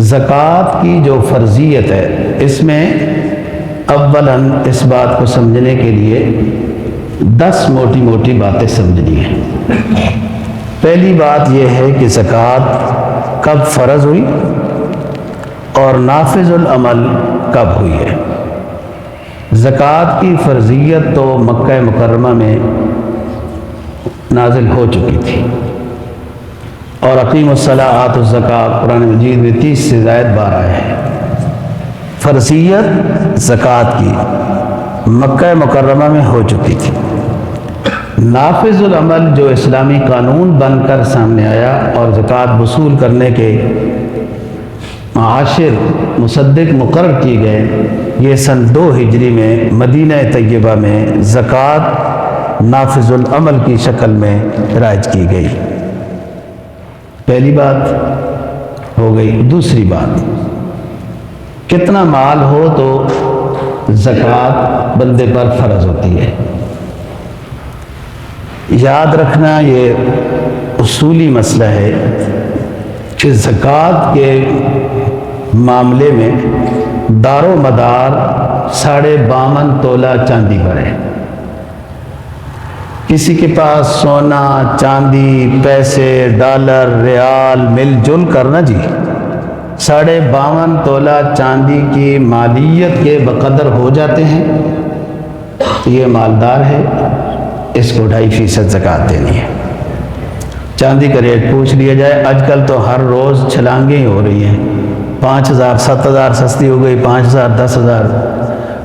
زکوٰۃ کی جو فرضیت ہے اس میں اولاً اس بات کو سمجھنے کے لیے 10 موٹی موٹی باتیں سمجھنی ہیں۔ پہلی بات یہ ہے کہ زکوٰۃ کب فرض ہوئی اور نافذ العمل کب ہوئی ہے۔ زکوٰۃ کی فرضیت تو مکہ مکرمہ میں نازل ہو چکی تھی، اور اقیم الصلاۃ آتوا الزکاۃ قرآن مجید میں 30 سے زائد بار آیا ہے۔ فرضیت زکوٰۃ کی مکہ مکرمہ میں ہو چکی تھی۔ نافذ العمل جو اسلامی قانون بن کر سامنے آیا اور زکوٰۃ وصول کرنے کے معاشر مصدق مقرر کیے گئے، یہ سن 2 ہجری میں مدینہ طیبہ میں زکوٰۃ نافذ العمل کی شکل میں رائج کی گئی۔ پہلی بات ہو گئی۔ دوسری بات، کتنا مال ہو تو زکوٰۃ بندے پر فرض ہوتی ہے۔ یاد رکھنا یہ اصولی مسئلہ ہے کہ زکوٰۃ کے معاملے میں دار و مدار 52.5 تولہ چاندی پر ہے۔ کسی کے پاس سونا، چاندی، پیسے، ڈالر، ریال مل جل کرنا جی 52.5 تولہ چاندی کی مالیت کے بقدر ہو جاتے ہیں، یہ مالدار ہے، اس کو 2.5% زکوٰۃ دینی ہے۔ چاندی کا ریٹ پوچھ لیا جائے، آج کل تو ہر روز چھلانگیں ہی ہو رہی ہیں، 5,000 7,000 سستی ہو گئی، 5,000 10,000۔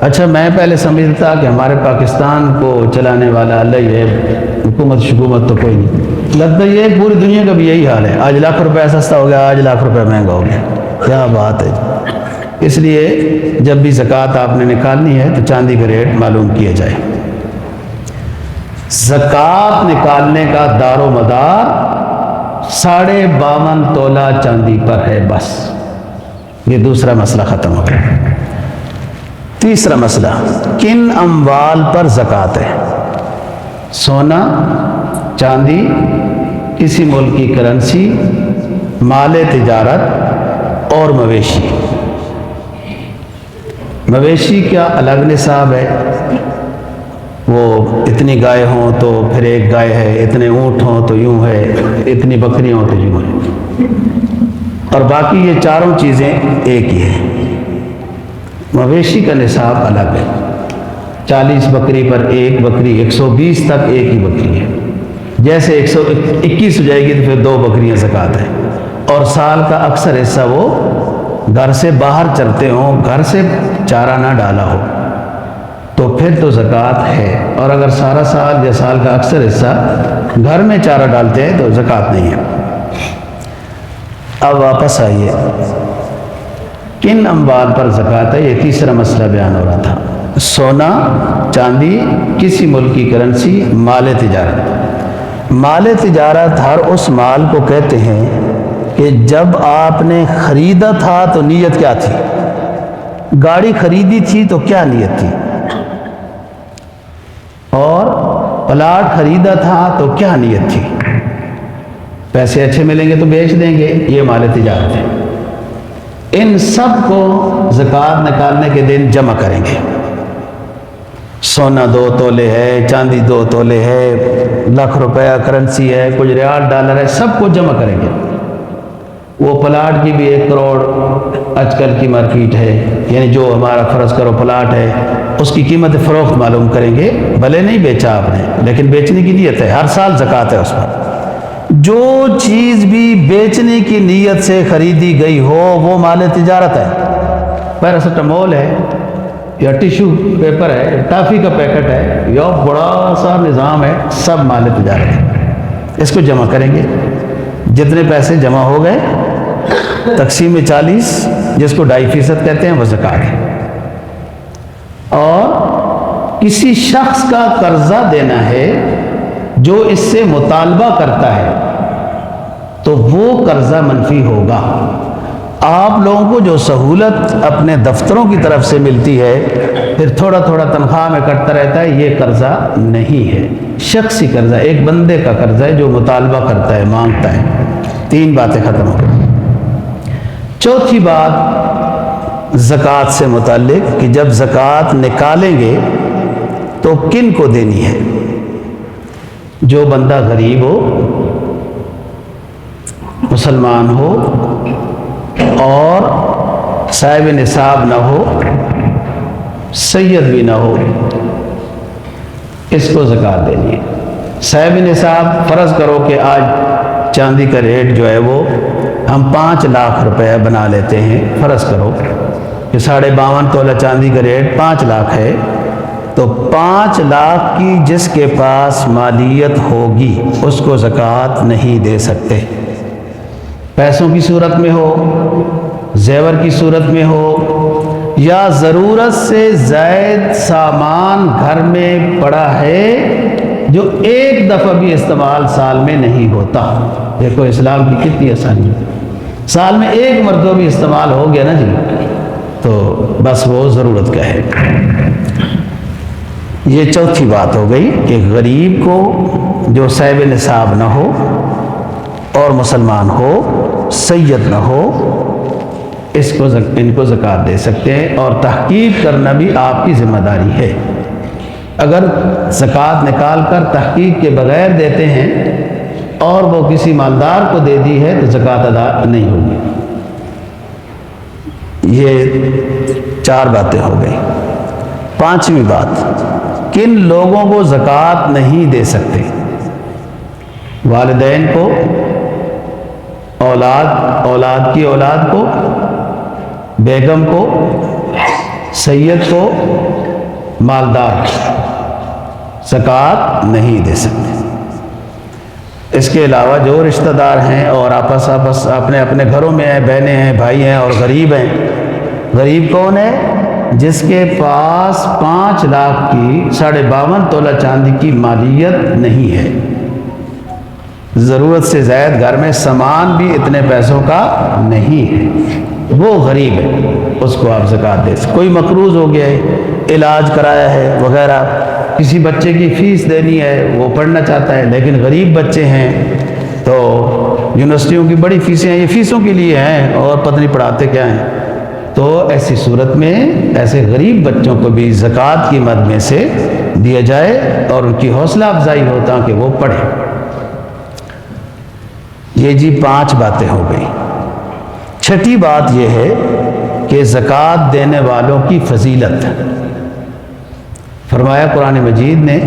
اچھا، میں پہلے سمجھتا کہ ہمارے پاکستان کو چلانے والا اللہ ہی ہے، حکومت تو کوئی نہیں۔ لگتا یہ ہے پوری دنیا کا بھی یہی حال ہے، آج لاکھ روپے سستا ہو گیا، آج لاکھ روپے مہنگا ہو گیا، کیا بات ہے۔ اس لیے جب بھی زکوٰۃ آپ نے نکالنی ہے تو چاندی کا ریٹ معلوم کیا جائے۔ زکوٰۃ نکالنے کا دار و مدار 52.5 تولہ چاندی پر ہے، بس یہ دوسرا مسئلہ ختم ہو گیا۔ تیسرا مسئلہ، کن اموال پر زکوٰۃ ہے؟ سونا، چاندی، کسی ملک کی کرنسی، مال تجارت اور مویشی۔ مویشی کا الگ نصاب ہے، وہ اتنی گائے ہوں تو پھر ایک گائے ہے، اتنے اونٹ ہوں تو یوں ہے، اتنی بکریاں ہوں تو یوں ہے، اور باقی یہ چاروں چیزیں ایک ہی ہیں۔ مویشی کا نصاب الگ ہے، 40 بکری پر ایک بکری، 120 تک ایک ہی بکری ہے۔ جیسے 121 ہو جائے گی تو پھر 2 بکریاں زکوٰۃ ہے، اور سال کا اکثر حصہ وہ گھر سے باہر چرتے ہوں، گھر سے چارہ نہ ڈالا ہو تو پھر تو زکوٰۃ ہے، اور اگر سارا سال یا سال کا اکثر حصہ گھر میں چارہ ڈالتے ہیں تو زکوٰۃ نہیں ہے۔ اب واپس آئیے، کن اموال پر زکوٰۃ ہے؟ یہ تیسرا مسئلہ بیان ہو رہا تھا۔ سونا، چاندی، کسی ملک کی کرنسی، مال تجارت۔ مال تجارت ہر اس مال کو کہتے ہیں کہ جب آپ نے خریدا تھا تو نیت کیا تھی؟ گاڑی خریدی تھی تو کیا نیت تھی؟ اور پلاٹ خریدا تھا تو کیا نیت تھی؟ پیسے اچھے ملیں گے تو بیچ دیں گے، یہ مال تجارت ہے۔ ان سب کو زکوٰۃ نکالنے کے دن جمع کریں گے۔ سونا 2 تولے ہے، چاندی 2 تولے ہے، لاکھ روپیہ کرنسی ہے، کچھ ریال ڈالر ہے، سب کو جمع کریں گے۔ وہ پلاٹ کی بھی 1 کروڑ آج کل کی مارکیٹ ہے، یعنی جو ہمارا فرض کرو پلاٹ ہے اس کی قیمت فروخت معلوم کریں گے، بھلے نہیں بیچا آپ نے لیکن بیچنے کی نیت ہے، ہر سال زکوٰۃ ہے اس پر۔ جو چیز بھی بیچنے کی نیت سے خریدی گئی ہو وہ مال تجارت ہے۔ پیراسیٹامول ہے یا ٹیشو پیپر ہے، ٹافی کا پیکٹ ہے یا بڑا سا نظام ہے، سب مال تجارت ہے۔ اس کو جمع کریں گے، جتنے پیسے جمع ہو گئے تقسیم 40 جس کو 2.5% کہتے ہیں وہ زکوٰۃ ہے۔ اور کسی شخص کا قرضہ دینا ہے جو اس سے مطالبہ کرتا ہے تو وہ قرضہ منفی ہوگا۔ آپ لوگوں کو جو سہولت اپنے دفتروں کی طرف سے ملتی ہے، پھر تھوڑا تھوڑا تنخواہ میں کٹتا رہتا ہے، یہ قرضہ نہیں ہے، شخصی قرضہ، ایک بندے کا قرضہ ہے جو مطالبہ کرتا ہے، مانگتا ہے۔ 3 باتیں ختم ہو گئی۔ چوتھی بات زکوٰۃ سے متعلق کہ جب زکوٰۃ نکالیں گے تو کن کو دینی ہے؟ جو بندہ غریب ہو، مسلمان ہو اور صاحب نصاب نہ ہو، سید بھی نہ ہو، اس کو زکوٰۃ دینی ہے۔ صاحب نصاب، فرض کرو کہ آج چاندی کا ریٹ جو ہے وہ ہم 5 لاکھ روپے بنا لیتے ہیں، فرض کرو کہ 52.5 تولہ چاندی کا ریٹ 5 لاکھ ہے، تو 5 لاکھ کی جس کے پاس مالیت ہوگی اس کو زکوٰۃ نہیں دے سکتے۔ پیسوں کی صورت میں ہو، زیور کی صورت میں ہو، یا ضرورت سے زائد سامان گھر میں پڑا ہے جو ایک دفعہ بھی استعمال سال میں نہیں ہوتا۔ دیکھو اسلام کی کتنی آسانی ہے، سال میں ایک مرتبہ بھی استعمال ہو گیا نا جی، تو بس وہ ضرورت کا ہے۔ یہ چوتھی بات ہو گئی کہ غریب کو جو صاحب نصاب نہ ہو اور مسلمان ہو، سید نہ ہو، ان کو زکوٰۃ دے سکتے ہیں، اور تحقیق کرنا بھی آپ کی ذمہ داری ہے۔ اگر زکوٰۃ نکال کر تحقیق کے بغیر دیتے ہیں اور وہ کسی مالدار کو دے دی ہے تو زکوٰۃ ادا نہیں ہوگی۔ یہ 4 باتیں ہو گئی۔ 5ویں بات، کن لوگوں کو زکوٰۃ نہیں دے سکتے؟ والدین کو، اولاد کی اولاد کو، بیگم کو، سید کو، مالدار زکوٰۃ نہیں دے سکتے۔ اس کے علاوہ جو رشتہ دار ہیں اور آپس اپنے گھروں میں ہیں، بہنیں ہیں، بھائی ہیں اور غریب ہیں۔ غریب کون ہے؟ جس کے پاس 5 لاکھ کی 52.5 تولہ چاندی کی مالیت نہیں ہے، ضرورت سے زائد گھر میں سامان بھی اتنے پیسوں کا نہیں ہے، وہ غریب ہے، اس کو آپ زکوٰۃ دے سکتے۔ کوئی مقروض ہو گیا ہے، علاج کرایا ہے وغیرہ، کسی بچے کی فیس دینی ہے، وہ پڑھنا چاہتا ہے لیکن غریب بچے ہیں، تو یونیورسٹیوں کی بڑی فیسیں ہیں، یہ فیسوں کے لیے ہیں اور پتہ نہیں پڑھاتے کیا ہیں، تو ایسی صورت میں ایسے غریب بچوں کو بھی زکوٰۃ کی مد میں سے دیا جائے اور ان کی حوصلہ افزائی ہو تاکہ وہ پڑھیں۔ یہ جی 5 باتیں ہو گئی۔ 6ٹھی بات یہ ہے کہ زکوٰۃ دینے والوں کی فضیلت۔ فرمایا قرآن مجید نے،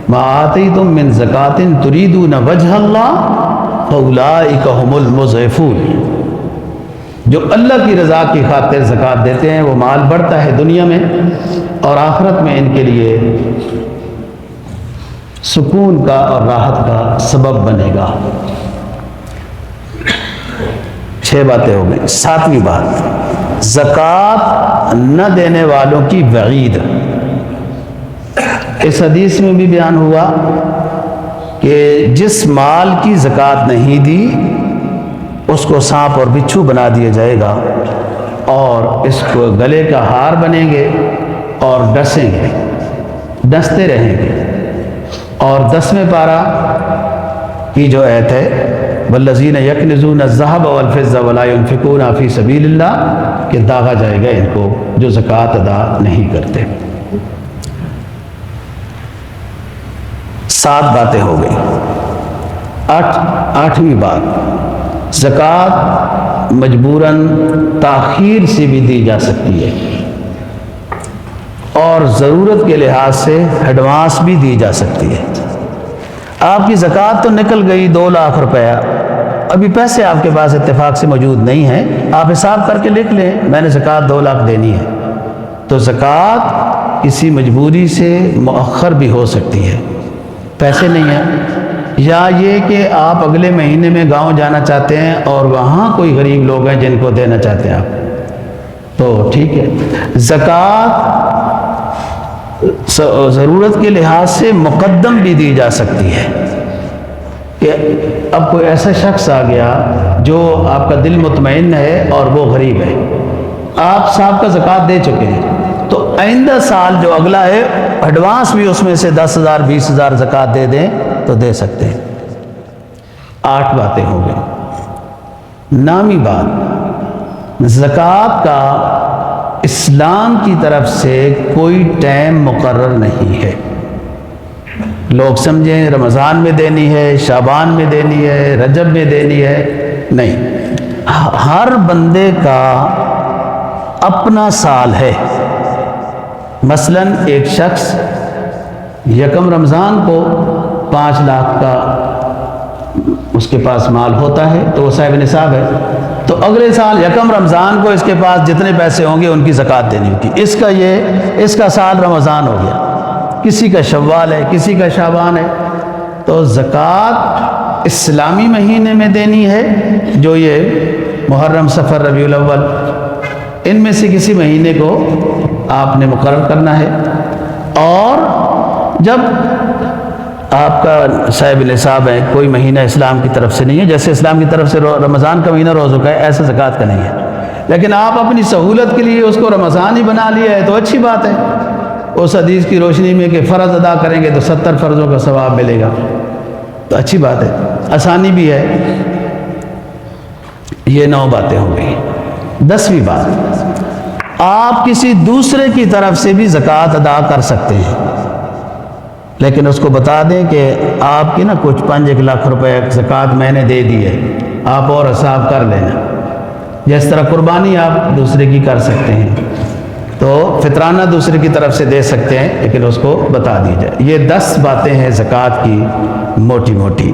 ما آتیتم من زکوٰۃ تریدون وجہ اللہ فاولئک ھم المضعفون۔ جو اللہ کی رضا کی خاطر زکوٰۃ دیتے ہیں وہ مال بڑھتا ہے دنیا میں اور آخرت میں ان کے لیے سکون کا اور راحت کا سبب بنے گا۔ 6 باتیں ہو گئی۔ 7ویں بات، زکوٰۃ نہ دینے والوں کی وعید۔ اس حدیث میں بھی بیان ہوا کہ جس مال کی زکوٰۃ نہیں دی اس کو سانپ اور بچھو بنا دیا جائے گا اور اس کو گلے کا ہار بنیں گے اور ڈسیں گے، ڈستے رہیں گے۔ اور 10ویں پارہ کی جو آیت ہے، والذین یکنزون الذھب والفضہ ولا ينفقونها فی سبیل اللہ، کہ داغا جائے گا ان کو جو زکوٰۃ ادا نہیں کرتے۔ 7 باتیں ہو گئی۔ 8ویں بات، زکوٰۃ مجبوراً تاخیر سے بھی دی جا سکتی ہے اور ضرورت کے لحاظ سے ایڈوانس بھی دی جا سکتی ہے۔ آپ کی زکوٰۃ تو نکل گئی 2 لاکھ روپیہ، ابھی پیسے آپ کے پاس اتفاق سے موجود نہیں ہیں، آپ حساب کر کے لکھ لیں میں نے زکوٰۃ 2 لاکھ دینی ہے، تو زکوٰۃ کسی مجبوری سے مؤخر بھی ہو سکتی ہے، پیسے نہیں ہیں، یا یہ کہ آپ اگلے مہینے میں گاؤں جانا چاہتے ہیں اور وہاں کوئی غریب لوگ ہیں جن کو دینا چاہتے ہیں آپ، تو ٹھیک ہے۔ زکوٰۃ ضرورت کے لحاظ سے مقدم بھی دی جا سکتی ہے کہ اب کوئی ایسا شخص آ گیا جو آپ کا دل مطمئن ہے اور وہ غریب ہے، آپ صاحب کا زکوٰۃ دے چکے ہیں، تو آئندہ سال جو اگلا ہے ایڈوانس بھی اس میں سے 10,000 20,000 زکوٰۃ دے دیں تو دے سکتے ہیں۔ 8 باتیں ہو گئی۔ 9ویں بات، زکوٰۃ کا اسلام کی طرف سے کوئی ٹائم مقرر نہیں ہے۔ لوگ سمجھیں رمضان میں دینی ہے، شعبان میں دینی ہے، رجب میں دینی ہے، نہیں، ہر بندے کا اپنا سال ہے۔ مثلا ایک شخص یکم رمضان کو 5 لاکھ کا اس کے پاس مال ہوتا ہے تو وہ صاحب نصاب ہے، تو اگلے سال یکم رمضان کو اس کے پاس جتنے پیسے ہوں گے ان کی زکوٰۃ دینی ہوگی۔ اس کا سال رمضان ہو گیا، کسی کا شوال ہے، کسی کا شعبان ہے، تو زکوٰۃ اسلامی مہینے میں دینی ہے جو یہ محرم، صفر، ربیع الاول، ان میں سے کسی مہینے کو آپ نے مقرر کرنا ہے۔ اور جب آپ کا صاحب نصاب ہے، کوئی مہینہ اسلام کی طرف سے نہیں ہے، جیسے اسلام کی طرف سے رمضان کا مہینہ روزوں کا ہے، ایسا زکوٰۃ کا نہیں ہے، لیکن آپ اپنی سہولت کے لیے اس کو رمضان ہی بنا لیا ہے تو اچھی بات ہے۔ اس حدیث کی روشنی میں کہ فرض ادا کریں گے تو 70 فرضوں کا ثواب ملے گا، تو اچھی بات ہے، آسانی بھی ہے۔ یہ 9 باتیں ہو گئی۔ 10ویں بات، آپ کسی دوسرے کی طرف سے بھی زکوٰۃ ادا کر سکتے ہیں، لیکن اس کو بتا دیں کہ آپ کی نا کچھ 5 لاکھ روپے زکوٰۃ میں نے دے دی ہے، آپ اور حساب کر لینا۔ جس طرح قربانی آپ دوسرے کی کر سکتے ہیں تو فطرانہ دوسرے کی طرف سے دے سکتے ہیں، لیکن اس کو بتا دی جائے۔ یہ 10 باتیں ہیں زکوٰۃ کی موٹی موٹی۔